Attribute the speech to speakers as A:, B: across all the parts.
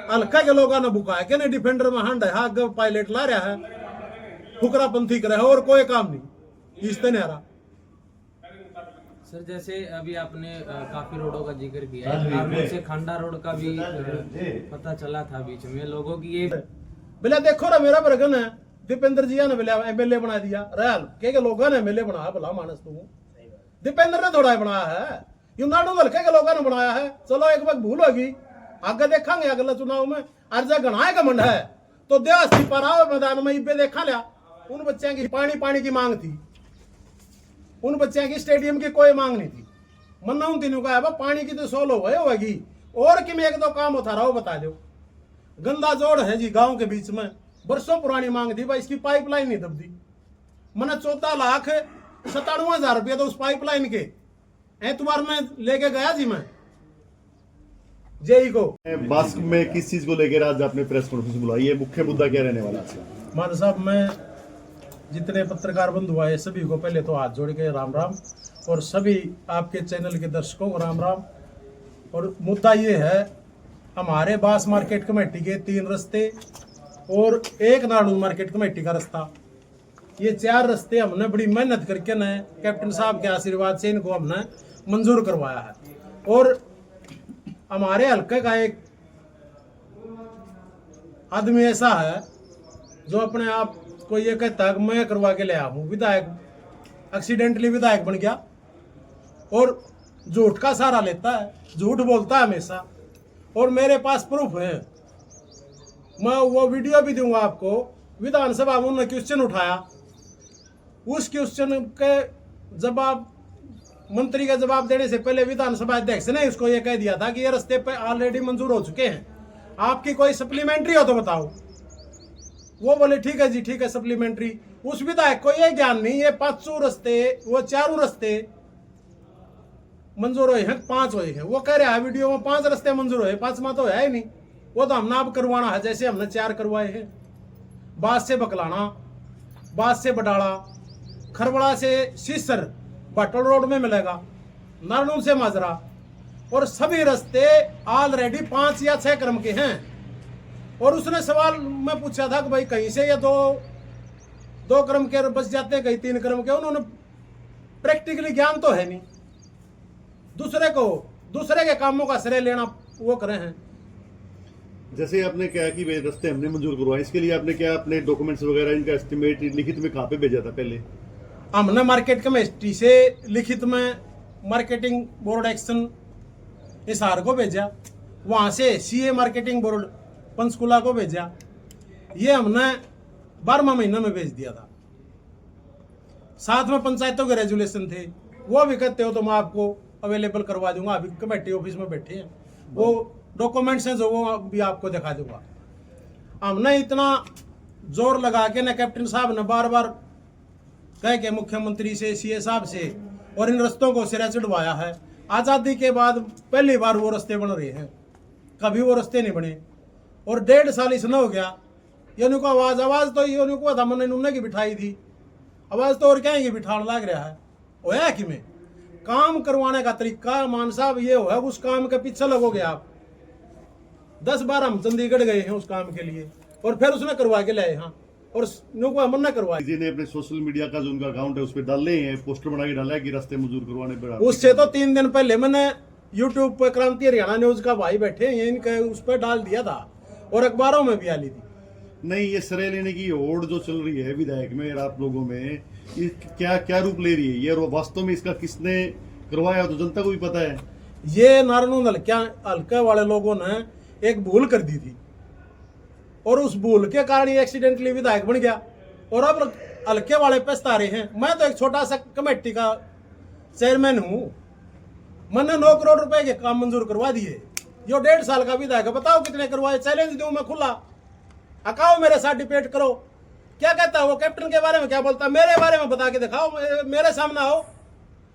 A: हल्का के लोगों ने बुकाया कि नहीं डिफेंडर में हंड है हाँ पायलट ला रहा है फुकरापंथी करे और कोई काम नहीं इस नहीं आ रहा।
B: सर जैसे अभी आपने काफी रोडों का जिक्र किया है, हारमोन से खांडा रोड का भी पता चला था बीच में लोगों की ये
A: बोले देखो ना मेरा बरगन है दीपेंद्र जी ने बोले एमएलए बना दिया रैल के लोगों ने एमएलए बनाया भला मानस तू दीपेंद्र ने थोड़ा बनाया है यूनाडू हल्के के लोगों ने बनाया है। चलो एक वक्त भूल होगी आगे देखेंगे अगले चुनाव में अर्जा गणाए का मंड है तो देश पराव मैदान में इबे देखा लिया उन बच्चों की पानी की मांग थी उन बच्चों की स्टेडियम की कोई मांग नहीं थी मन्ना तीनों का है पानी की तो सोलो होगी और कि एक दो काम होता रहा बता दो। गंदा जोड़ है जी गांव के बीच में वर्षों पुरानी मांग थी भाई इसकी पाइपलाइन नहीं दबदी मैंने 14,97,000 रुपया तो उस पाइपलाइन के एतवार में लेके गया जी मैं जेई को।
C: बास्क में किस चीज को लेकर आज आपने प्रेस कॉन्फ्रेंस बुलाई है, मुख्य मुद्दा क्या रहने वाला है?
A: मान साहब मैं जितने पत्रकार बंधु आए सभी को पहले तो हाथ जोड़ के राम राम और सभी आपके चैनल के दर्शकों को राम राम। और मुद्दा ये है हमारे बास मार्केट कमेटी के 3 रास्ते और एक नाड़ू मार्केट कमेटी का रास्ता ये 4 रास्ते हमने बड़ी मेहनत करके न कैप्टन साहब के आशीर्वाद से इनको हमने मंजूर करवाया है। और हमारे हल्के का एक आदमी ऐसा है जो अपने आप को ये कहता है मैं करवा के ले आया हूँ विधायक एक्सीडेंटली विधायक बन गया और झूठ का सहारा लेता है झूठ बोलता है हमेशा और मेरे पास प्रूफ है मैं वो वीडियो भी दूंगा आपको। विधानसभा में उन्होंने क्वेश्चन उठाया उस क्वेश्चन के जवाब मंत्री का जवाब देने से पहले विधानसभा अध्यक्ष ने उसको ये कह दिया था कि ये रास्ते पे ऑलरेडी मंजूर हो चुके हैं आपकी कोई सप्लीमेंट्री हो तो बताओ। वो बोले ठीक है जी ठीक है सप्लीमेंट्री। उस विधायक को ये ज्ञान नहीं ये 5 रास्ते वो 4 रास्ते मंजूर हुए हैं 5 हुए हैं वो कह रहे हैं वीडियो में 5 रास्ते मंजूर हुए 5वां तो है ही नहीं वो तो हमने अब करवाना है जैसे हमने 4 करवाए हैं। बास से बकलाना बास से बडाला खरबड़ा से सीसर बटल रोड में मिलेगा नारनूल से माजरा और सभी रास्ते ऑलरेडी 5 या 6 क्रम के हैं। और उसने सवाल मैं पूछा था कि भाई कहीं से ये दो क्रम के बच जाते हैं कहीं 3 क्रम के उन्होंने प्रैक्टिकली ज्ञान तो है नहीं दूसरे के कामों का श्रेय लेना वो करे हैं।
C: जैसे आपने कहा कि वे रास्ते हमने मंजूर करवाए इसके लिए आपने क्या अपने डॉक्यूमेंट्स वगैरह इनका एस्टिमेट लिखित में कहाँ पे भेजा था? पहले
A: हमने मार्केट कमेटी से लिखित में मार्केटिंग बोर्ड एक्शन हिसार को भेजा वहां से सीए मार्केटिंग बोर्ड पंचकुला को भेजा ये हमने 12वां महीना में भेज दिया था। साथ में पंचायतों के रेजुलेशन थे वो भी कहते हो तो मैं आपको अवेलेबल करवा दूंगा अभी कमेटी ऑफिस में बैठे हैं वो डॉक्यूमेंट्स हैं जो वो भी आपको दिखा दूंगा। हमने इतना जोर लगा के ना कैप्टन साहब ने बार बार कह के मुख्यमंत्री से सीए साहब से और इन रास्तों को सिरा चढ़वाया है। आज़ादी के बाद पहली बार वो रास्ते बन रहे हैं कभी वो रास्ते नहीं बने और 1.5 साल इसने हो गया यानी को आवाज़ तो ये को था मैंने उन्होंने की बिठाई थी आवाज़ तो और क्या ही बिठाने लग रहा है वो है कि में काम करवाने का तरीका मान साहब ये हो है उस काम के पीछे लगोगे आप 10 बार हम चंडीगढ़ गए हैं उस काम के लिए और फिर उसने करवा के लाए हाँ और मन न करवाया।
C: जी ने अपने सोशल मीडिया का जो उनका अकाउंट है उस पर डाले हैं पोस्टर बना के डाला है कि रास्ते मंजूर करवाने पर
A: उससे तो 3 दिन पहले मैंने यूट्यूब पर क्रांति हरियाणा न्यूज का भाई बैठे हैं इनका उस पर डाल दिया था और अखबारों में भी आ ली थी।
C: नहीं ये श्रेय लेने की होड़ जो चल रही है विधायक में और आप लोगों में ये क्या रूप ले रही है ये वास्तव में इसका किसने करवाया तो जनता को भी पता है।
A: ये नारायण हल्के वाले लोगों ने एक भूल कर दी थी और उस भूल के कारण ये एक्सीडेंटली विधायक बन गया और अब हल्के वाले पछता रहे हैं। मैं तो एक छोटा सा कमेटी का चेयरमैन हूँ मैंने 9 करोड़ रुपए के काम मंजूर करवा दिए जो 1.5 साल का विधायक बताओ कितने करवाए चैलेंज दूं मैं खुला अकाओ मेरे साथ डिबेट करो। क्या कहता है वो कैप्टन के बारे में क्या बोलता मेरे बारे में बता के दिखाओ मेरे सामने आओ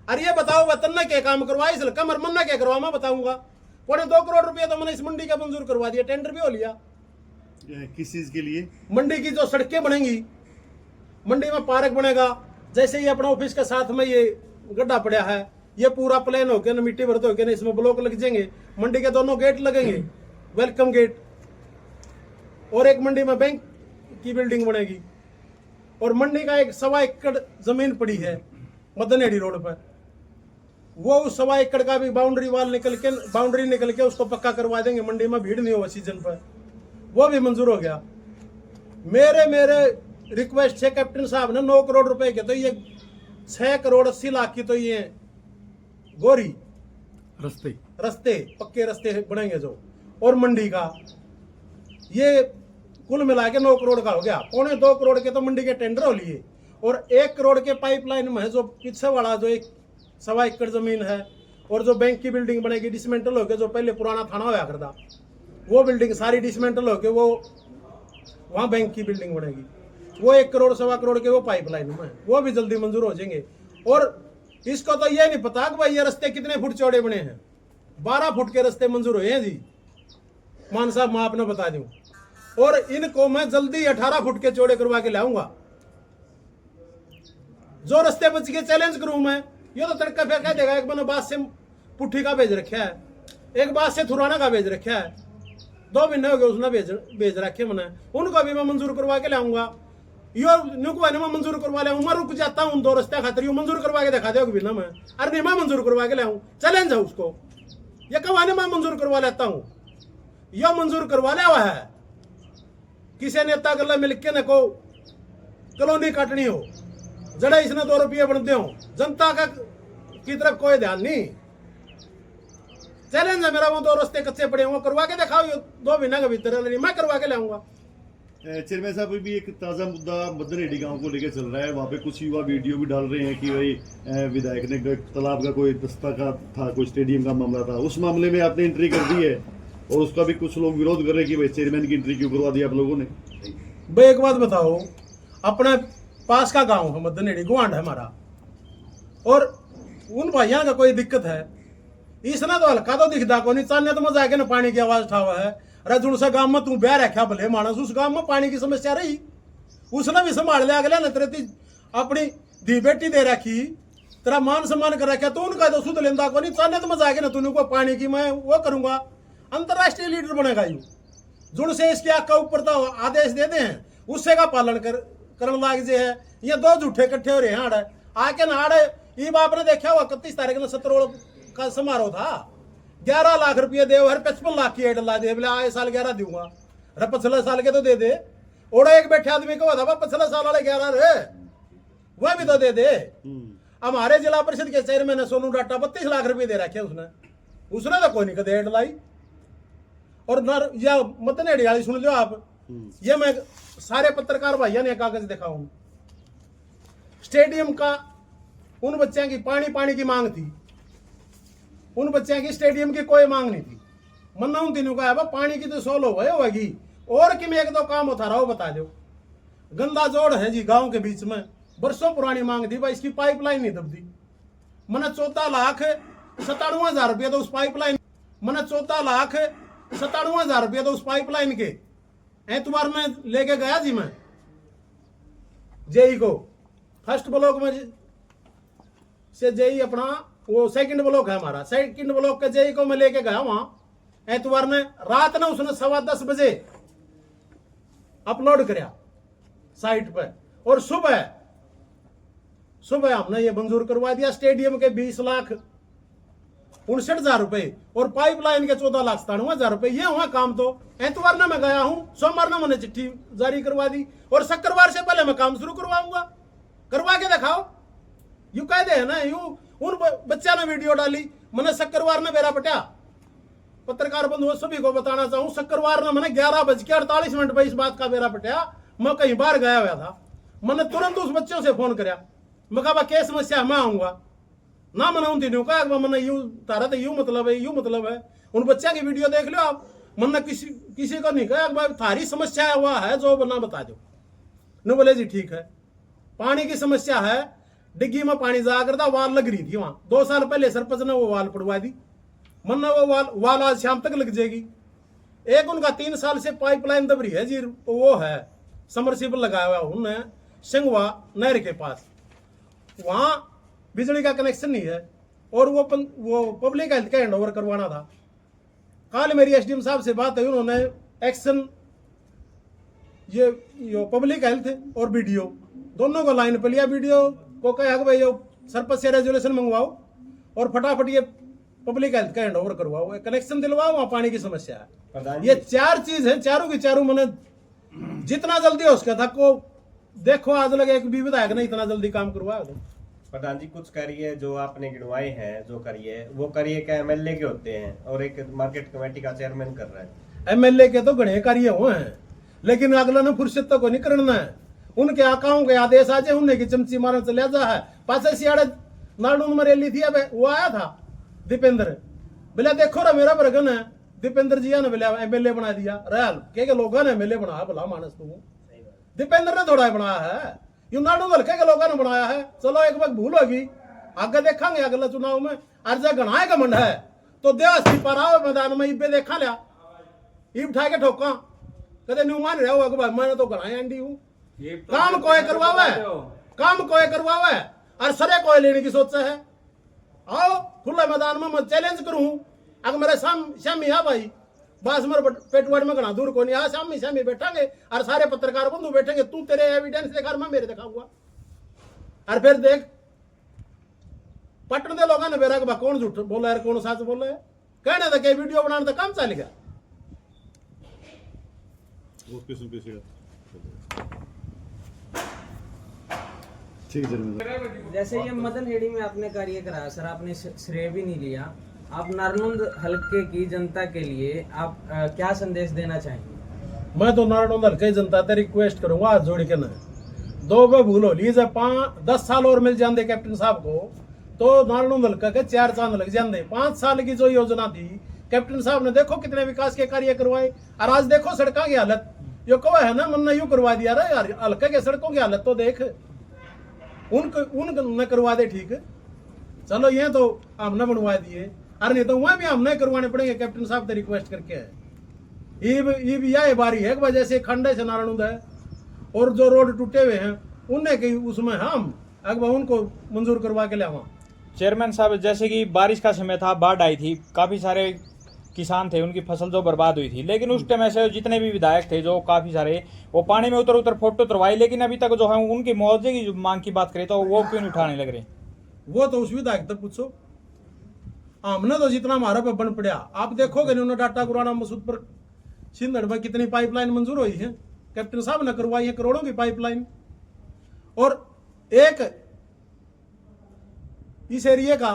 A: अरे ये बताओ वतन ने क्या काम करवाया इस कमर मन ने क्या करवा मैं बताऊंगा। 2.25 करोड़ रुपया तो मैंने इस मंडी का मंजूर करवा दिया टेंडर भी हो लिया।
C: किस चीज के लिए?
A: मंडी की जो सड़कें बनेंगी मंडी में पार्क बनेगा जैसे ही अपना ऑफिस के साथ में ये गड्ढा पड़ा है ये पूरा प्लेन होकर ना मिट्टी भरते होकर ना इसमें ब्लॉक लग जाएंगे मंडी के दोनों गेट लगेंगे वेलकम गेट और एक मंडी में बैंक की बिल्डिंग बनेगी, और मंडी का एक 1.25 एकड़ जमीन पड़ी है मदनहेड़ी रोड पर, वो उस 1.25 एकड़ का भी बाउंड्री निकल के उसको पक्का करवा देंगे, मंडी में भीड़ नहीं होगा सीजन पर, वो भी मंजूर हो गया। मेरे रिक्वेस्ट है कैप्टन साहब ने 9 करोड़ रुपए के, तो ये 6 करोड़ 80 लाख की तो ये गोरी रस्ते पक्के रस्ते बनेंगे जो, और मंडी का ये कुल मिला के 9 करोड़ का हो गया। 2.25 करोड़ के तो मंडी के टेंडर हो लिए, और 1 करोड़ के पाइपलाइन में जो पीछे वाला जो एक 1.25 एकड़ जमीन है, और जो बैंक की बिल्डिंग बनेगी डिसमेंटल होकर, जो पहले पुराना थाना होया करता, वो बिल्डिंग सारी डिसमेंटल होकर वो वहाँ बैंक की बिल्डिंग बनेगी, वो 1 करोड़ 1.25 करोड़ के वो पाइपलाइन में, वो भी जल्दी मंजूर हो जाएंगे। और इसको तो ये नहीं पता कि भाई ये रास्ते कितने फुट चौड़े बने हैं, 12 फुट के रास्ते मंजूर हुए हैं जी, मान साहब मैं आपने बता दूं, और इनको मैं जल्दी 18 फुट के चौड़े करवा के लाऊंगा। जो रास्ते बच के चैलेंज करूं मैं, ये तो तड़का फेंका देगा, एक मैंने बात से पुट्ठी का भेज रखा है, एक बात से थुराना का भेज रखा है, 2 महीने हो गए उसने भेज रखे मैंने, उनको भी मैं मंजूर करवा के लाऊंगा। यो नुकवा ने मैं मंजूर करवा ले, मैं रुक जाता हूँ 2 रास्ते खातिर, यो मंजूर करवा के दिखा दे भी ना मैं, अरे नहीं मैं मंजूर करवा के लाऊं, चैलेंज है उसको, ये कवाने मैं मंजूर करवा लेता हूँ, यो मंजूर करवा लिया हुआ है। किसी नेता गला मिलके न को कॉलोनी काटनी हो, जड़ा इसने 2 रुपये बनते हो, जनता का की तरफ कोई ध्यान नहीं। चैलेंज है मेरा, वो 2 रास्ते कच्चे पड़े वो करवा के दिखाओ, ये 2 महीने के भीतर मैं करवा के लाऊंगा।
C: चेयरमैन साहब, भी एक ताज़ा मुद्दा मदनहेड़ी गांव को लेकर चल रहा है, वहाँ पे कुछ युवा वीडियो भी डाल रहे हैं कि भाई विधायक ने तालाब का कोई दस्ता का था, कोई स्टेडियम का मामला था, उस मामले में आपने एंट्री कर दी है, और उसका भी कुछ लोग विरोध कर रहे हैं कि भाई चेयरमैन की एंट्री क्यों करवा दी आप लोगों ने।
A: भाई एक बात बताओ, अपने पास का गांव है मदनहेड़ी, गुआंढ है हमारा, और उन भाइयों का कोई दिक्कत है, इसने तो हल्का तो दिखता को नहीं, चाहने तो मजा आके ना पानी की आवाज उठा हुआ है, रजुन सा गांव में तू ब्याह रखा भले मानस, उस गांव में पानी की समस्या रही, उसने भी संभाल लिया, अगला न तेरे अपनी धी बेटी दे रखी, तेरा मान सम्मान कर रखा, तो उनका तो सुध लेंदा को नहीं, चाहने तो मजा आके ना तूने को पानी की मैं वो करूंगा, अंतरराष्ट्रीय लीडर बनेगा यू, जुड़ से इसके आग का ऊपर तो आदेश दे दे हैं, उससे का पालन करने लाग जे है। ये 2 झूठे इकट्ठे हो रहे हैं आड़े आके ना आड़े, ये बाप ने देखा हुआ 31 तारीख में 17 का समारोह था, 11 लाख रुपये दे, हर 55 लाख की एड ला दे, बोले आए साल 11 दूंगा, अरे 15 साल के तो दे दे, और एक बैठे आदमी को था 15 साल वाले 11 रे, वह भी तो दे दे। हमारे जिला परिषद के चेयरमैन ने सोनू डाटा 32 लाख रुपए दे रखे उसने तो कोई नहीं कदे एड लाई। और नर या मदनहेड़ी वाली सुन लो आप, ये मैं सारे पत्रकार भाइयों ने कागज दिखाऊं, स्टेडियम का उन बच्चों की पानी की मांग थी, उन बच्चों की स्टेडियम की कोई मांग नहीं थी, मन्ना उन तीनों का है पानी की तो सोलो होगी, और कि में 1-2 काम होता रहा बता दो। गंदा जोड़ है जी गांव के बीच में, बरसों पुरानी मांग थी भाई, इसकी पाइपलाइन नहीं दबदी, मैंने 14,97,000 रुपये तो उस पाइपलाइन, मैंने 14,97,000 रुपये तो उस पाइपलाइन के एतवार में लेके गया जी मैं जेई को, फर्स्ट ब्लॉक में से जेई अपना वो सेकंड ब्लॉक है हमारा, सेकंड ब्लॉक के जेई को मैं लेके गया वहां एतवार में, रात ने उसने 10:15 बजे अपलोड कराया साइट पर, और सुबह हमने ये मंजूर करवा दिया, स्टेडियम के 20,59,000 रुपए और पाइपलाइन के 14,97,000 रुपए, ये हुआ काम। तो एतवार ने मैं गया हूं, सोमवार ने मैंने चिट्ठी जारी करवा दी, और शुक्रवार से पहले मैं काम शुरू करवाऊंगा, करवा के दिखाओ। यू कह दे ना, यू उन बच्चा ने वीडियो डाली, मैंने शुक्रवार ने मेरा बटा पत्रकार बंधुओं सभी को बताना चाहूं, शुक्रवार ने मैंने 11:48 पर इस बात का मेरा बटा, मैं कहीं बाहर गया हुआ था, मैंने तुरंत उस बच्चों से फोन कराया, मैं कहा क्या समस्या, मैं आऊंगा ना, मैंने उन तीनों का मैंने यू तारा तो यू मतलब है, उन बच्चा की वीडियो देख लो आप, मैंने किसी को नहीं कहा थारी समस्या है वह है जो बना बता दो, न बोले जी ठीक है। पानी की समस्या है, डिग्गी में पानी जाया करता, वाल लग रही थी वहां, 2 साल पहले सरपंच ने वो वाल पड़वा दी, मन्ना वो वाल आज शाम तक लग जाएगी। एक उनका 3 साल से पाइपलाइन दब रही है जी, वो है समरसीबल लगाया हुआ उन्होंने सिंगवा नहर के पास, वहां बिजली का कनेक्शन नहीं है, और वो पब्लिक हेल्थ का हैंड ओवर करवाना था। कल मेरी एसडीएम साहब से बात हुई, उन्होंने एक्शन ये पब्लिक हेल्थ और वीडियो दोनों को लाइन पे लिया। वीडियो को कहा कि भाई यो सरपंच से रेजोल्यूशन मंगवाओ और फटाफट ये पब्लिक हेल्थ का हैंड ओवर करवाओ, कनेक्शन दिलवाओ, वहाँ पानी की समस्या है। ये 4 चीज है, चारों की चारों मैंने जितना जल्दी हो सका था को देखो, आज लगे एक भी विधायक ने इतना जल्दी काम करवाया।
D: प्रधान जी कुछ करिए जो आपने गिनवाए हैं, जो करिए वो करिए क्या एमएलए के होते हैं और एक मार्केट कमेटी का चेयरमैन कर रहा है।
A: एमएलए के तो गणे कार्य हुए हैं, लेकिन अगला ने फुर्सत तो को नहीं करना है। उनके आकाओं के आदेश आ जाए, उन्हें की चमची मारन चले जा है। पासे सियाड़े नाड़ू में रैली थी, अब वो आया था दीपेंद्र, बोले देखो रे मेरा बरगन है, दीपेंद्र जी ने बोले एमएलए बना दिया। रैल के लोगों ने एमएलए बनाया, भला मानस तू दीपेंद्र ने थोड़ा बनाया है, यू नाडू हल्के के लोगों ने बनाया है। चलो एक बार भूल होगी, आगे देखेंगे अगले चुनाव में। अर्जा गणाए का मंड है तो देश पर मैदान में इबे देखा लिया, ईब उठा के ठोका कदे न्यू मान रहा होगा मैंने तो गणाए एंडी हूँ। काम कोई करवावे, काम कोई करवावे और सरे कोई लेने की सोच है। आओ खुले मैदान में मैं चैलेंज करूं, अगर मेरे शामी है भाई बस मेरे पेटवाड़ में गणा दूर को नहीं, शामी शामी बैठेंगे और सारे पत्रकार बंधु बैठेंगे, तू तेरे एविडेंस दिखा, मैं मेरे दिखाऊंगा। और फिर देख पटन दे लोगों ने बेरा के कौन झूठ बोला है कौन सच बोला है, कहने तक वीडियो बनाने तक काम चलेगा।
C: ठीक है।
B: जैसे ये मदन हेड़ी में आपने कार्य कराया सर, आपने श्रेय भी नहीं लिया। आप नारनौंद हल्के की जनता के लिए आप क्या संदेश देना चाहेंगे?
A: मैं तो नारनौंद हल्के की जनता से रिक्वेस्ट करूंगा हाथ जोड़ के ना, 2 बार भूल हो ली, जब 10 साल और मिल जाते कैप्टन साहब को तो नारनौंद हल्का के 4 चांद लग जाते। 5 साल की जो योजना थी कैप्टन साहब ने देखो कितने विकास के कार्य करवाए, और आज देखो सड़कों की हालत, यो कहो है ना मन यूं करवा दिया रे यार, हल्के के सड़कों की हालत तो देख, उन करवा दे ठीक। चलो ये तो हमने बनवा दिए, अरे नहीं तो वह भी हमने करवाने पड़ेंगे कैप्टन साहब से रिक्वेस्ट करके। ये भी यह बारी है वजह से खंडे से नारायण है और जो रोड टूटे हुए हैं उन्हें की उसमें हम अगवा उनको मंजूर करवा के लावा।
E: चेयरमैन साहब जैसे कि बारिश का समय था, बाढ़ आई थी, काफी सारे किसान थे, उनकी फसल जो बर्बाद हुई थी, लेकिन उस टाइम ऐसे जितने भी विधायक थे जो काफी सारे वो पानी में उतर फोटो उतरवाई, लेकिन अभी तक जो है उनकी मुआवजे की जो मांग की बात करें तो वो क्यों नहीं उठाने लग रहे?
A: वो तो उस विधायक तक पूछो, हमने तो जितना हमारा पे बन पड़ा। आप देखोगे उन्होंने डाटा गुराना मसूद पर सिंधड़ में कितनी पाइपलाइन मंजूर हुई है, कैप्टन साहब ने करवाई है करोड़ों की पाइपलाइन। और एक इस एरिया का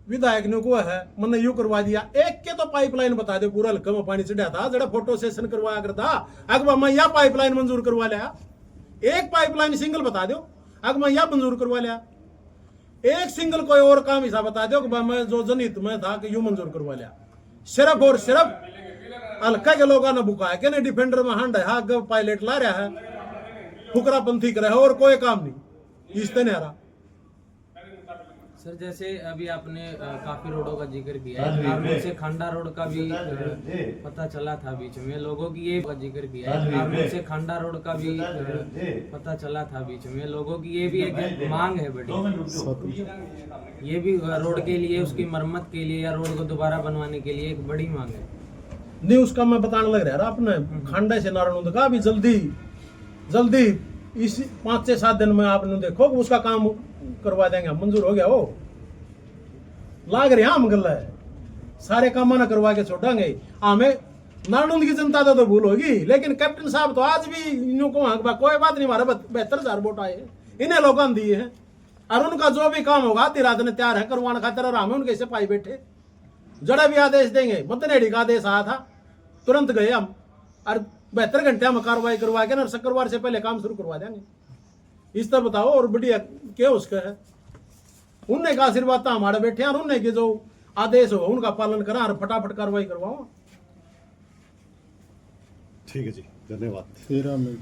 A: विधायक ने को है मैंने यू करवा दिया, एक के तो पाइपलाइन बता दो पूरा हल्का में पानी चढ़ा था जरा फोटो सेशन करवाया करता, अगवा मैं यह पाइपलाइन मंजूर करवा लिया। एक पाइपलाइन सिंगल बता दो, अगर मैं यह मंजूर करवा लिया। एक सिंगल कोई और काम हिसाब बता दो कि मैं जो जनहित में था कि यू मंजूर करवा लिया। सिर्फ और सिर्फ हल्का के लोगों ने बुकाया कि नहीं डिफेंडर में हंड है, पायलट ला रहा है, फुकरापंथी कर रहा है और कोई काम नहीं इस तरह रहा।
B: सर जैसे अभी आपने काफी रोडों का जिक्र किया है, आरमूर से खांडा रोड का भी पता चला था बीच में, लोगों की ये जिक्र किया है, आरमूर से खांडा रोड का भी पता चला था बीच में, लोगों की ये भी एक मांग है बड़ी, ये भी रोड के लिए उसकी मरम्मत के लिए या रोड को दोबारा बनवाने के लिए एक बड़ी मांग है।
A: नहीं उसका मैं बताने लग रहा आपने खांडे से नारायण का भी जल्दी इस 5 से 7 दिन में आपने देखो उसका काम करवा देंगे, मंजूर हो गया वो लाग रहे हम गल है, सारे काम ना करवा के छोड़ेंगे। हमें नारायण की जनता तो भूल होगी, लेकिन कैप्टन साहब तो आज भी यूं को कोई बात नहीं, हमारे 72,000 वोट आए इन्हें लोगों ने दिए हैं और उनका जो भी काम होगा आधी रात ने तैयार है करवाने खातिर, और हमें उनके सिपाही बैठे जड़ा भी आदेश देंगे। मदनेड़ी का आदेश आया था तुरंत गए हम और 72 घंटे में कार्रवाई करवा के ना शुक्रवार से पहले काम शुरू करवा देंगे। इस तरह बताओ और बढ़िया क्या उसका है, उनने का आशीर्वाद था हमारे बैठे और उनने के जो आदेश हो उनका पालन करा और फटाफट कार्रवाई करवाओ।
C: ठीक है जी, धन्यवाद।
A: 13 मिनट